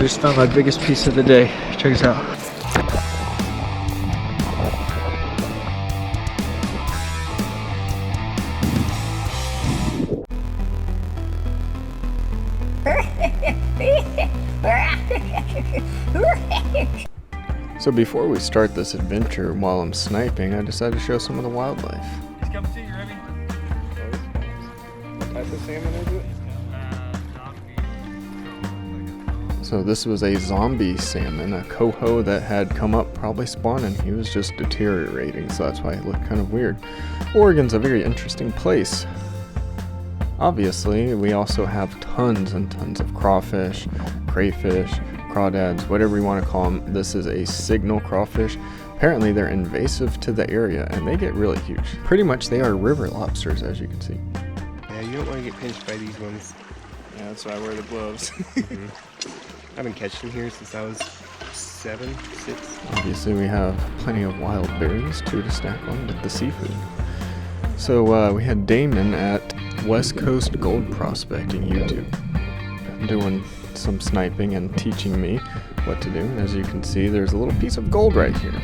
Just found my biggest piece of the day. Check this out. So before we start this adventure while I'm sniping, I decided to show some of the wildlife. He's coming to you, Remy. What type of salmon is it? So this was a zombie salmon, a coho that had come up, probably spawning. He was just deteriorating, so that's why he looked kind of weird. Oregon's a very interesting place. Obviously, we also have tons and tons of crawfish, crayfish, crawdads, whatever you want to call them. This is a signal crawfish. Apparently they're invasive to the area and they get really huge. Pretty much they are river lobsters, as you can see. Yeah, you don't want to get pinched by these ones. Yeah, that's why I wear the gloves. I've been catching here since I was 7, 6. Obviously we have plenty of wild berries too to snack on with the seafood. So we had Damon at West Coast Gold Prospecting YouTube doing some sniping and teaching me what to do. And as you can see, there's a little piece of gold right here.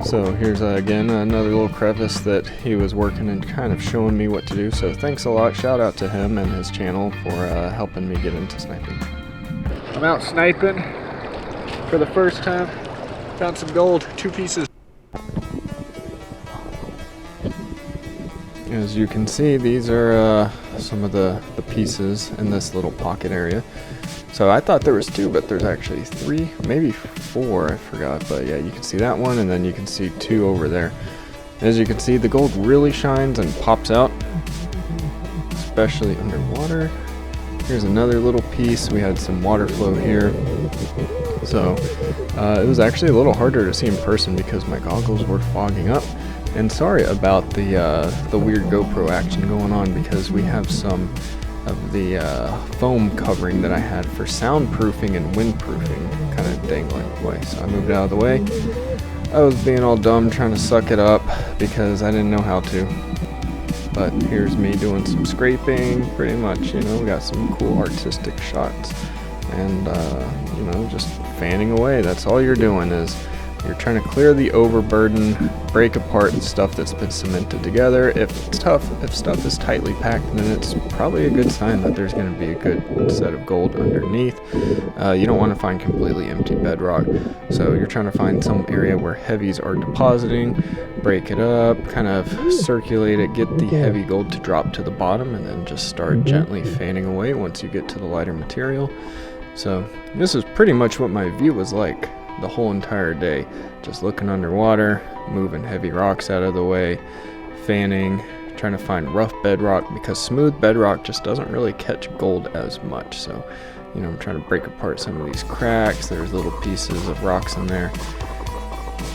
So here's again another little crevice that he was working and kind of showing me what to do. So thanks a lot, shout out to him and his channel for helping me get into sniping. I'm out sniping for the first time. Found some gold, 2 pieces. As you can see, these are some of the pieces in this little pocket area. So I thought there was 2, but there's actually 3, maybe 4, I forgot. But yeah, you can see that one, and then you can see 2 over there. As you can see, the gold really shines and pops out, especially underwater. Here's another little piece. We had some water flow here. So it was actually a little harder to see in person because my goggles were fogging up. And sorry about the weird GoPro action going on because we have some of the foam covering that I had for soundproofing and windproofing kind of dangling away. So I moved out of the way. I was being all dumb trying to suck it up because I didn't know how to. But here's me doing some scraping, pretty much, you know, we got some cool artistic shots. And, you know, just fanning away. That's all you're doing is you're trying to clear the overburden, break apart stuff that's been cemented together. If stuff is tightly packed, then it's probably a good sign that there's going to be a good set of gold underneath. You don't want to find completely empty bedrock. So you're trying to find some area where heavies are depositing, break it up, kind of circulate it, get the heavy gold to drop to the bottom, and then just start gently fanning away once you get to the lighter material. So this is pretty much what my view was like the whole entire day, just looking underwater, moving heavy rocks out of the way, fanning, trying to find rough bedrock because smooth bedrock just doesn't really catch gold as much. So, you know, I'm trying to break apart some of these cracks. There's little pieces of rocks in there,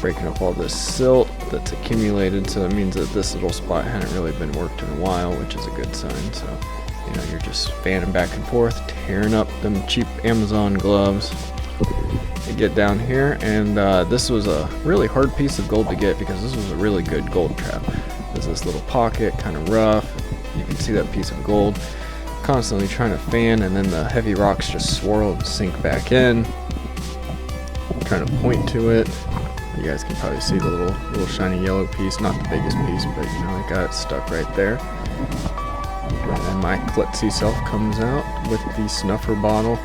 breaking up all this silt that's accumulated. So that means that this little spot hadn't really been worked in a while, which is a good sign. So, you know, you're just fanning back and forth, tearing up them cheap Amazon gloves. Get down here, and this was a really hard piece of gold to get because this was a really good gold trap. There's this little pocket, kind of rough. You can see that piece of gold. Constantly trying to fan, and then the heavy rocks just swirl and sink back in. I'm trying to point to it. You guys can probably see the little shiny yellow piece, not the biggest piece, but you know, I got it stuck right there. And then my klutzy self comes out with the snuffer bottle.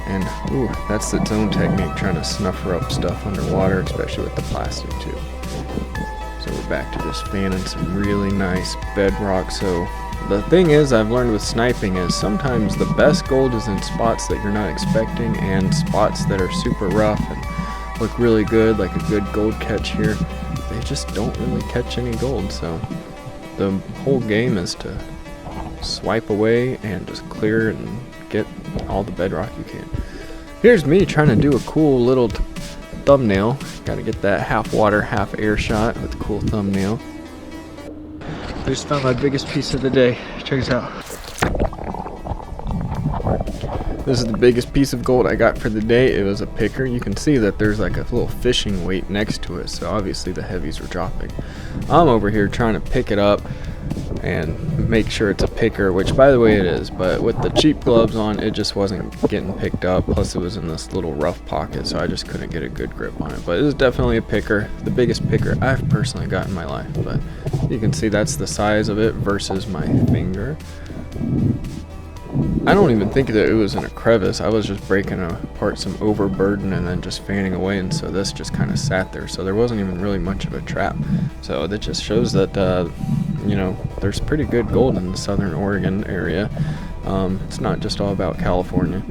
And ooh, that's its own technique, trying to snuffer up stuff underwater, especially with the plastic too. So we're back to just fanning some really nice bedrock. So the thing is, I've learned with sniping is sometimes the best gold is in spots that you're not expecting and spots that are super rough and look really good, like a good gold catch here. They just don't really catch any gold. So the whole game is to swipe away and just clear and get all the bedrock you can. Here's me trying to do a cool little thumbnail. Got to get that half water, half air shot with a cool thumbnail. I just found my biggest piece of the day. Check this out. This is the biggest piece of gold I got for the day. It was a picker. You can see that there's like a little fishing weight next to it, so obviously the heavies were dropping. I'm over here trying to pick it up. and make sure it's a picker, which by the way it is, but with the cheap gloves on it just wasn't getting picked up, plus it was in this little rough pocket, so I just couldn't get a good grip on it. But it is definitely a picker, the biggest picker I've personally got in my life. But you can see that's the size of it versus my finger. I don't even think that it was in a crevice. I was just breaking apart some overburden and then just fanning away, and so this just kind of sat there, so there wasn't even really much of a trap. So that just shows that you know, there's pretty good gold in the southern Oregon area. It's not just all about California.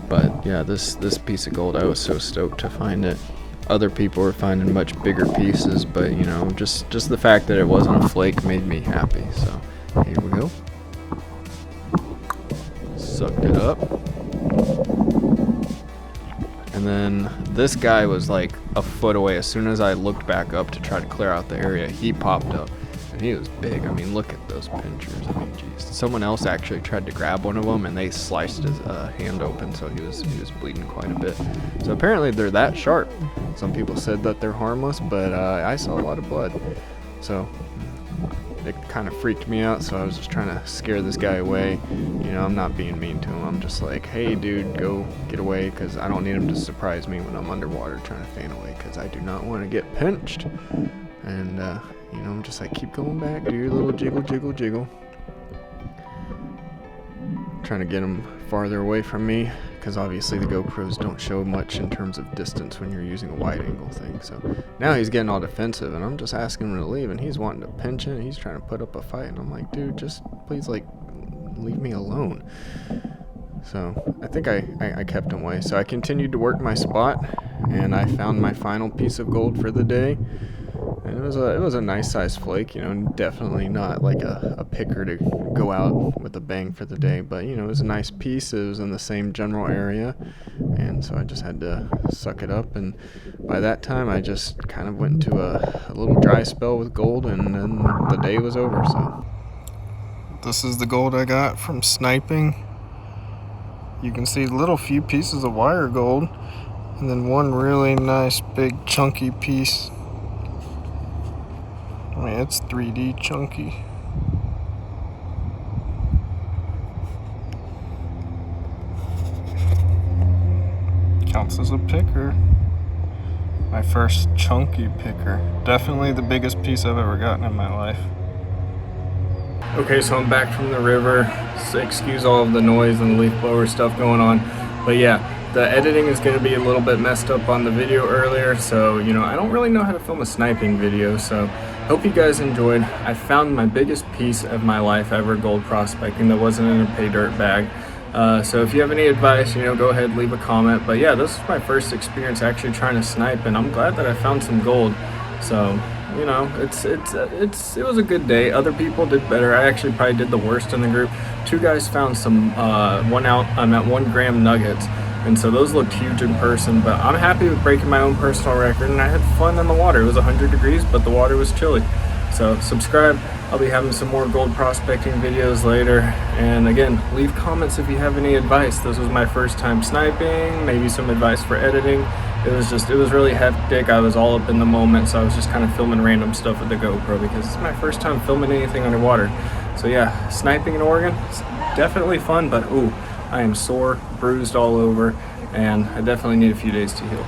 But yeah, this piece of gold, I was so stoked to find it. Other people were finding much bigger pieces, but you know, just the fact that it wasn't a flake made me happy. So here we go. Sucked it up. And then this guy was like a foot away. As soon as I looked back up to try to clear out the area, he popped up. And he was big. I mean, look at those pinchers. I mean, geez. Someone else actually tried to grab one of them, and they sliced his hand open, so he was bleeding quite a bit. So apparently they're that sharp. Some people said that they're harmless, but I saw a lot of blood. So it kind of freaked me out, so I was just trying to scare this guy away. You know, I'm not being mean to him. I'm just like, hey, dude, go get away, because I don't need him to surprise me when I'm underwater trying to fan away, because I do not want to get pinched. And, you know, I'm just like, keep going back, do your little jiggle, jiggle, jiggle. Trying to get him farther away from me, because obviously the GoPros don't show much in terms of distance when you're using a wide angle thing. So now he's getting all defensive, and I'm just asking him to leave, and he's wanting to pinch it, and he's trying to put up a fight, and I'm like, dude, just please, like, leave me alone. So I think I kept him away. So I continued to work my spot, and I found my final piece of gold for the day. And it was a nice size flake, you know, definitely not like a picker to go out with a bang for the day, but you know, it was a nice piece. It was in the same general area, and so I just had to suck it up. And by that time, I just kind of went into a little dry spell with gold, and then the day was over. So this is the gold I got from sniping. You can see little few pieces of wire gold, and then one really nice big chunky piece. I mean, it's 3D chunky. Counts as a picker. My first chunky picker. Definitely the biggest piece I've ever gotten in my life. Okay, so I'm back from the river. So excuse all of the noise and the leaf blower stuff going on. But yeah, the editing is going to be a little bit messed up on the video earlier. So, you know, I don't really know how to film a sniping video. So hope you guys enjoyed. I found my biggest piece of my life ever gold prospecting that wasn't in a pay dirt bag. So if you have any advice, you know, go ahead, leave a comment. But yeah, this is my first experience actually trying to snipe, and I'm glad that I found some gold. So, you know, it was a good day. Other people did better. I actually probably did the worst in the group. Two guys found some 1 gram nuggets. And so those looked huge in person, but I'm happy with breaking my own personal record, and I had fun in the water. It was 100 degrees, but the water was chilly. So subscribe. I'll be having some more gold prospecting videos later. And again, leave comments if you have any advice. This was my first time sniping, maybe some advice for editing. It was really hectic. I was all up in the moment, so I was just kind of filming random stuff with the GoPro because it's my first time filming anything underwater. So yeah, sniping in Oregon, it's definitely fun, but ooh, I am sore, bruised all over, and I definitely need a few days to heal.